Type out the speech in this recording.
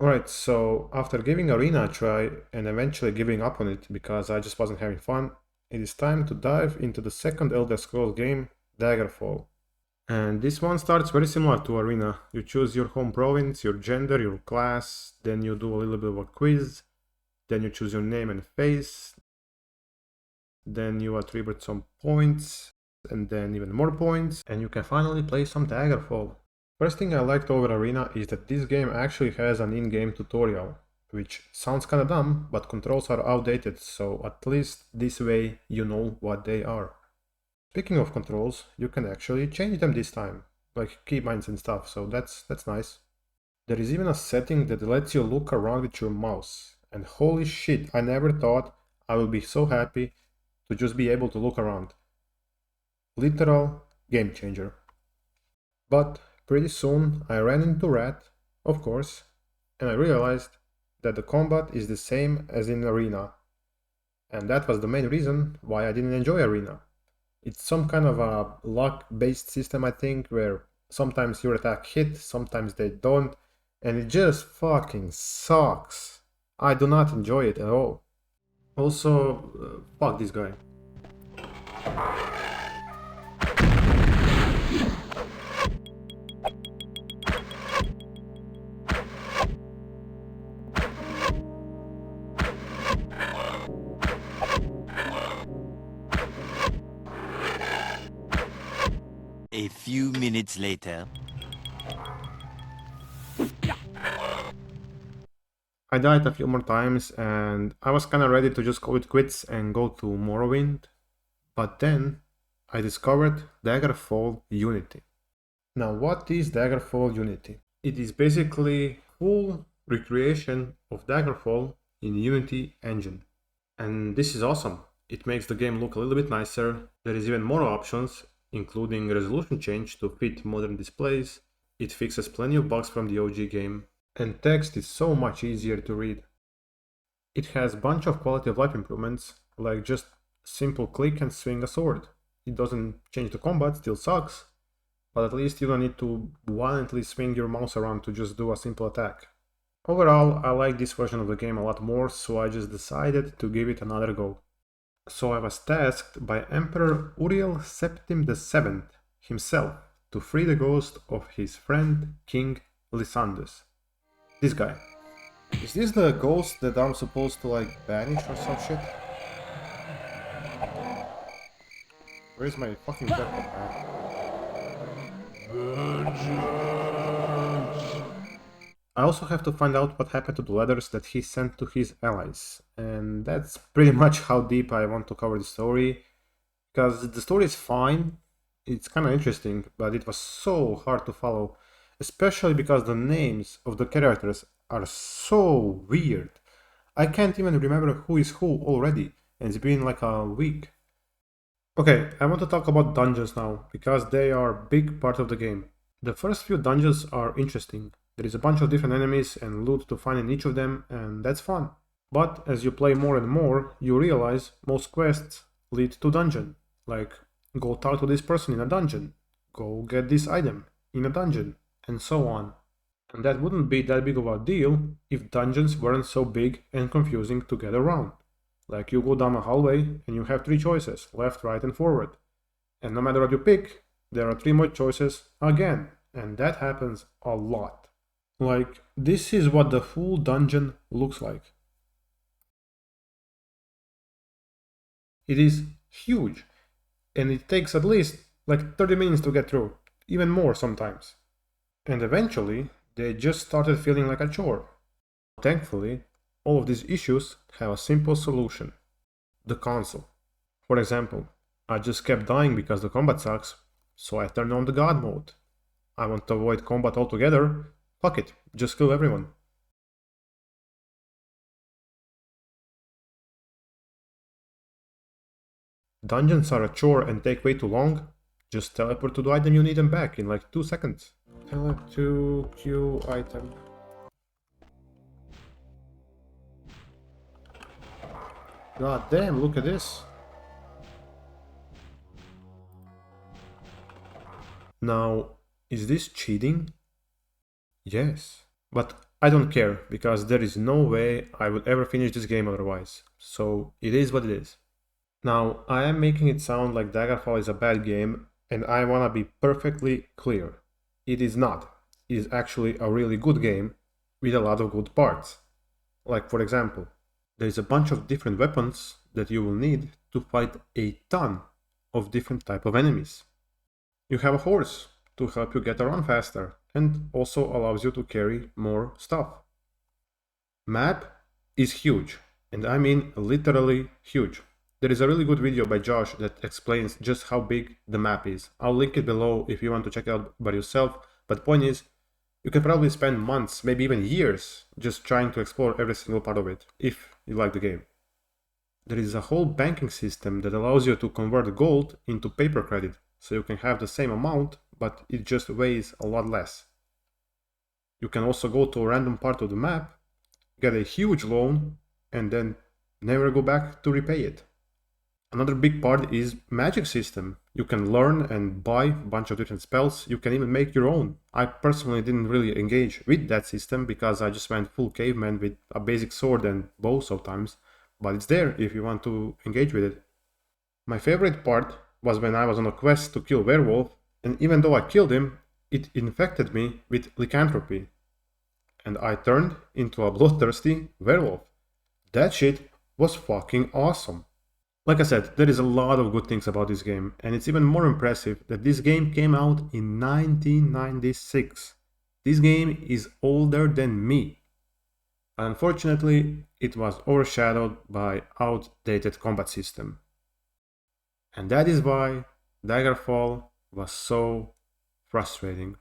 Alright, so after giving Arena a try and eventually giving up on it because I just wasn't having fun, it is time to dive into the second Elder Scrolls game, Daggerfall. And this one starts very similar to Arena. You choose your home province, your gender, your class, then you do a little bit of a quiz, then you choose your name and face, then you attribute some points, and then even more points, and you can finally play some Daggerfall. First thing I liked over Arena is that this game actually has an in-game tutorial, which sounds kinda dumb, but controls are outdated, so at least this way you know what they are. Speaking of controls, you can actually change them this time, like keybinds and stuff, so that's nice. There is even a setting that lets you look around with your mouse, and holy shit, I never thought I would be so happy to just be able to look around. Literal game changer. But pretty soon I ran into Rat, of course, and I realized that the combat is the same as in Arena. And that was the main reason why I didn't enjoy Arena. It's some kind of a luck-based system, I think, where sometimes your attack hit, sometimes they don't, and it just fucking sucks. I do not enjoy it at all. Also, fuck this guy. A few minutes later. I died a few more times and I was kinda ready to just call it quits and go to Morrowind, but then I discovered Daggerfall Unity. Now what is Daggerfall Unity? It is basically full recreation of Daggerfall in Unity engine. And this is awesome. It makes the game look a little bit nicer, there is even more options, including resolution change to fit modern displays, it fixes plenty of bugs from the OG game, and text is so much easier to read. It has a bunch of quality of life improvements, like just simple click and swing a sword. It doesn't change the combat, still sucks, but at least you don't need to violently swing your mouse around to just do a simple attack. Overall, I like this version of the game a lot more, so I just decided to give it another go. So I was tasked by Emperor Uriel Septim VII himself to free the ghost of his friend King Lysandus. This guy. Is this the ghost that I'm supposed to like banish or some shit? Where's my fucking weapon, I also have to find out what happened to the letters that he sent to his allies, and that's pretty much how deep I want to cover the story, because the story is fine, it's kinda interesting, but it was so hard to follow, especially because the names of the characters are so weird. I can't even remember who is who already, and it's been like a week. Okay, I want to talk about dungeons now, because they are a big part of the game. The first few dungeons are interesting. There is a bunch of different enemies and loot to find in each of them, and that's fun. But as you play more and more, you realize most quests lead to dungeon. Like, go talk to this person in a dungeon, go get this item in a dungeon, and so on. And that wouldn't be that big of a deal if dungeons weren't so big and confusing to get around. Like you go down a hallway and you have three choices, left, right, and forward. And no matter what you pick, there are three more choices again, and that happens a lot. Like, this is what the full dungeon looks like. It is huge, and it takes at least like 30 minutes to get through, even more sometimes. And eventually, they just started feeling like a chore. Thankfully, all of these issues have a simple solution. The console. For example, I just kept dying because the combat sucks, so I turned on the God mode. I want to avoid combat altogether, fuck it, just kill everyone. Dungeons are a chore and take way too long, just teleport to the item you need them back in like 2 seconds. Tele to queue item. God damn, look at this. Now, is this cheating? Yes. But I don't care, because there is no way I would ever finish this game otherwise. So it is what it is. Now, I am making it sound like Daggerfall is a bad game, and I wanna be perfectly clear. It is not. It is actually a really good game with a lot of good parts. Like, for example, there is a bunch of different weapons that you will need to fight a ton of different type of enemies. You have a horse to help you get around faster and also allows you to carry more stuff. Map is huge, and I mean literally huge. There is a really good video by Josh that explains just how big the map is. I'll link it below if you want to check it out by yourself, but point is, you can probably spend months, maybe even years, just trying to explore every single part of it, if you like the game. There is a whole banking system that allows you to convert gold into paper credit, so you can have the same amount, but it just weighs a lot less. You can also go to a random part of the map, get a huge loan, and then never go back to repay it. Another big part is magic system. You can learn and buy a bunch of different spells. You can even make your own. I personally didn't really engage with that system because I just went full caveman with a basic sword and bow sometimes, but it's there if you want to engage with it. My favorite part was when I was on a quest to kill werewolf, and even though I killed him, it infected me with lycanthropy, and I turned into a bloodthirsty werewolf. That shit was fucking awesome. Like I said, there is a lot of good things about this game, and it's even more impressive that this game came out in 1996. This game is older than me. Unfortunately, it was overshadowed by outdated combat system. And that is why Daggerfall was so frustrating.